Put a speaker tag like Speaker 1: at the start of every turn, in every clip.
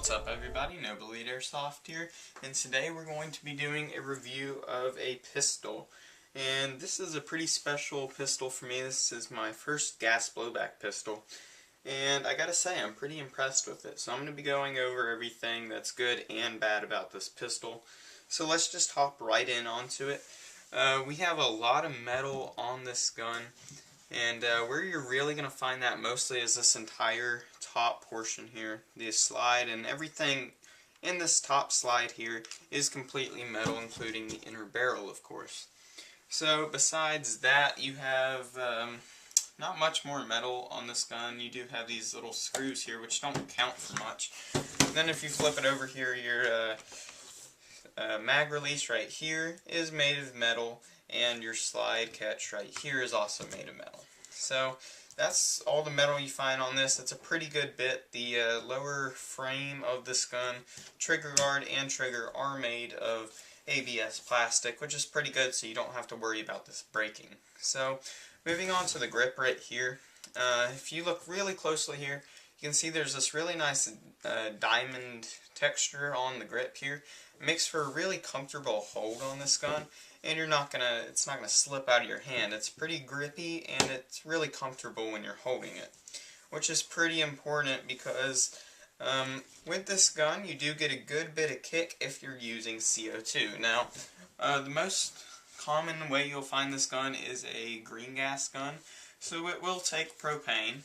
Speaker 1: What's up everybody, Noble Elite Airsoft here, and today we're going to be doing a review of a pistol. And this is a pretty special pistol for me. This is my first gas blowback pistol, and I gotta say I'm pretty impressed with it. So I'm going to be going over everything that's good and bad about this pistol. So let's just hop right in onto it. We have a lot of metal on this gun, and where you're really going to find that mostly is this entire top portion here. The slide and everything in this top slide here is completely metal, including the inner barrel, of course. So besides that, you have not much more metal on this gun. You do have these little screws here, which don't count for much. Then if you flip it over here, your mag release right here is made of metal, and your slide catch right here is also made of metal. So that's all the metal you find on this. It's a pretty good bit. The lower frame of this gun, trigger guard and trigger, are made of ABS plastic, which is pretty good, so you don't have to worry about this breaking. So moving on to the grip right here, if you look really closely here, you can see there's this really nice diamond texture on the grip here. It makes for a really comfortable hold on this gun, and it's not gonna slip out of your hand. It's pretty grippy, and it's really comfortable when you're holding it, which is pretty important because with this gun you do get a good bit of kick if you're using CO2. Now, the most common way you'll find this gun is a green gas gun, so it will take propane.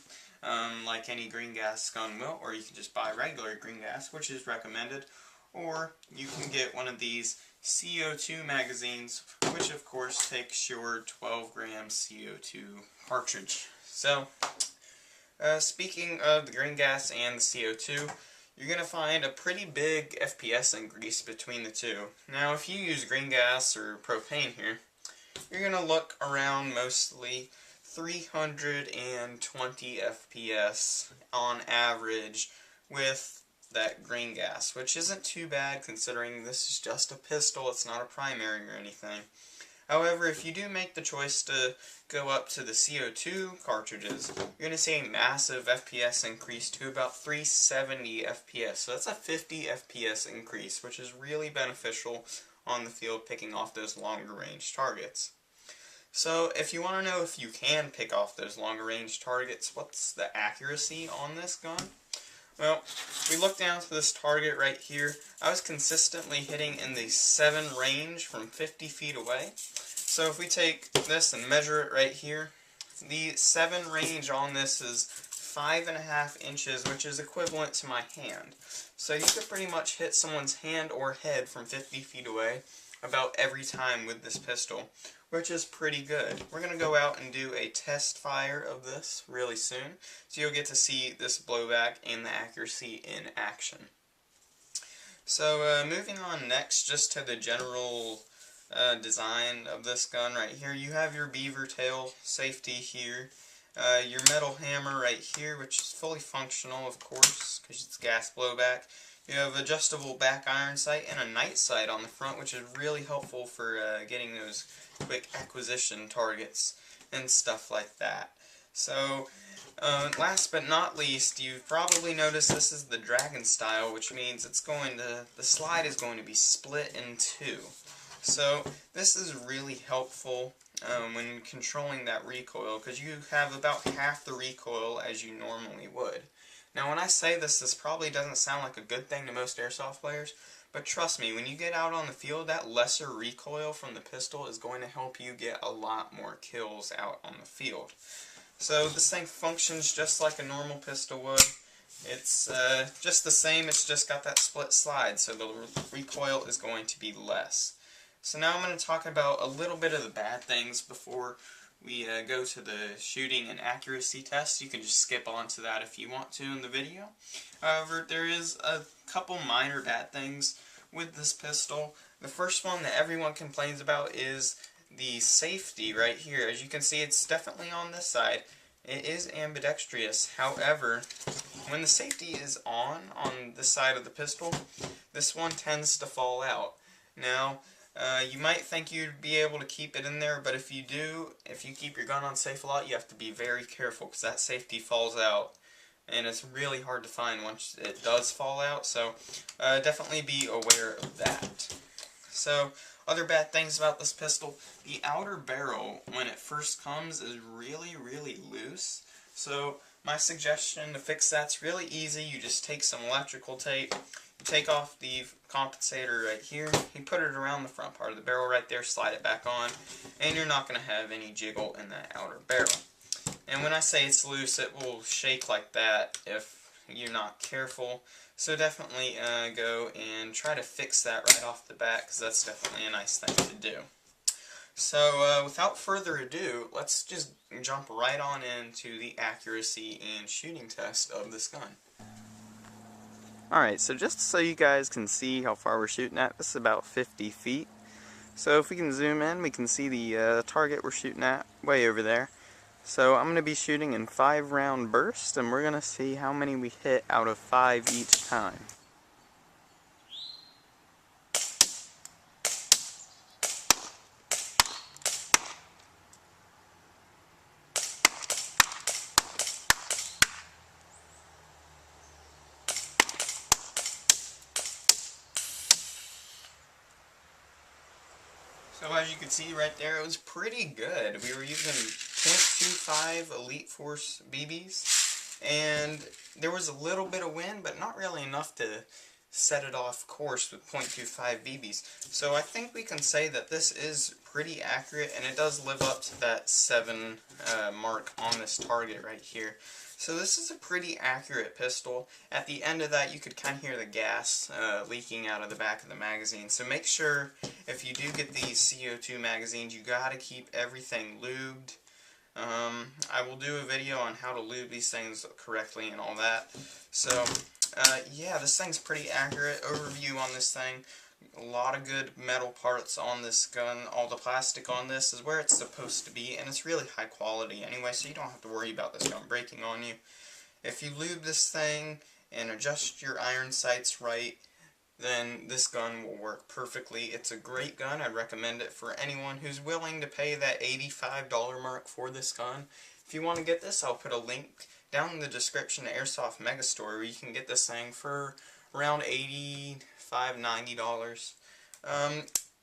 Speaker 1: Like any green gas gun will, or you can just buy regular green gas, which is recommended, or you can get one of these CO2 magazines, which of course takes your 12-gram CO2 cartridge. So, speaking of the green gas and the CO2, you're going to find a pretty big FPS increase between the two. Now, if you use green gas or propane here, you're going to look around mostly 320 FPS on average with that green gas, which isn't too bad considering this is just a pistol. It's not a primary or anything. However, if you do make the choice to go up to the CO2 cartridges, you're going to see a massive FPS increase to about 370 FPS. So that's a 50 FPS increase, which is really beneficial on the field picking off those longer range targets. So if you want to know if you can pick off those longer range targets, what's the accuracy on this gun? Well, we look down to this target right here. I was consistently hitting in the 7 range from 50 feet away. So if we take this and measure it right here, the 7 range on this is 5.5 inches, which is equivalent to my hand. So you could pretty much hit someone's hand or head from 50 feet away about every time with this pistol, which is pretty good. We're going to go out and do a test fire of this really soon, so you'll get to see this blowback and the accuracy in action. So moving on next, just to the general design of this gun right here, you have your beaver tail safety here, your metal hammer right here, which is fully functional of course because it's gas blowback. You have adjustable back iron sight and a night sight on the front, which is really helpful for getting those quick acquisition targets and stuff like that. So, last but not least, you've probably noticed this is the Dragon style, which means the slide is going to be split in two. So, this is really helpful when controlling that recoil, because you have about half the recoil as you normally would. Now when I say this, this probably doesn't sound like a good thing to most airsoft players, but trust me, when you get out on the field, that lesser recoil from the pistol is going to help you get a lot more kills out on the field. So this thing functions just like a normal pistol would. It's just the same, it's just got that split slide, so the recoil is going to be less. So now I'm going to talk about a little bit of the bad things before we go to the shooting and accuracy test. You can just skip on to that if you want to in the video. However, there is a couple minor bad things with this pistol. The first one that everyone complains about is the safety right here. As you can see, it's definitely on this side. It is ambidextrous. However, when the safety is on this side of the pistol, this one tends to fall out. Now, you might think you'd be able to keep it in there, but if you keep your gun on safe a lot, you have to be very careful because that safety falls out and it's really hard to find once it does fall out, so definitely be aware of that. So, other bad things about this pistol, the outer barrel, when it first comes, is really, really loose. So, my suggestion to fix that's really easy. You just take some electrical tape, you take off the compensator right here, you put it around the front part of the barrel right there, slide it back on, and you're not going to have any jiggle in that outer barrel. And when I say it's loose, it will shake like that if you're not careful. So definitely go and try to fix that right off the bat, because that's definitely a nice thing to do. So without further ado, let's just jump right on into the accuracy and shooting test of this gun. Alright, so just so you guys can see how far we're shooting at, this is about 50 feet. So if we can zoom in, we can see the target we're shooting at way over there. So I'm going to be shooting in 5-round bursts, and we're going to see how many we hit out of 5 each time. So as you can see right there, it was pretty good. We were using .25 Elite Force BBs, and there was a little bit of wind, but not really enough to set it off course with .25 BBs. So I think we can say that this is pretty accurate, and it does live up to that 7 mark on this target right here. So this is a pretty accurate pistol. At the end of that, you could kind of hear the gas leaking out of the back of the magazine. So make sure, if you do get these CO2 magazines, you gotta keep everything lubed. I will do a video on how to lube these things correctly and all that. So, yeah, this thing's pretty accurate. Overview on this thing. A lot of good metal parts on this gun. All the plastic on this is where it's supposed to be, and it's really high quality anyway, so you don't have to worry about this gun breaking on you. If you lube this thing and adjust your iron sights right, then this gun will work perfectly. It's a great gun. I'd recommend it for anyone who's willing to pay that $85 mark for this gun. If you want to get this, I'll put a link down in the description to Airsoft Megastore, where you can get this thing for around $85, $90,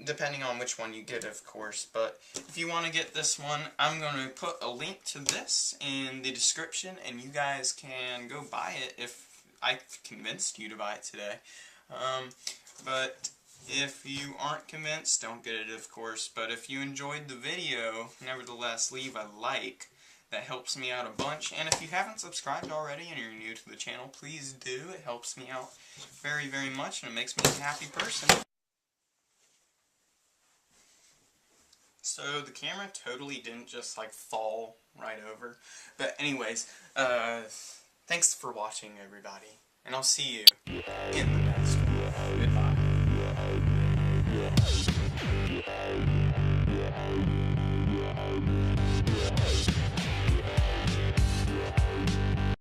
Speaker 1: depending on which one you get, of course. But if you want to get this one, I'm going to put a link to this in the description, and you guys can go buy it if I convinced you to buy it today. But if you aren't convinced, don't get it, of course. But if you enjoyed the video, nevertheless, leave a like. That helps me out a bunch. And if you haven't subscribed already and you're new to the channel, please do. It helps me out very, very much, and it makes me a happy person. So the camera totally didn't just like fall right over. But anyways, thanks for watching, everybody. And I'll see you in the next one. Goodbye.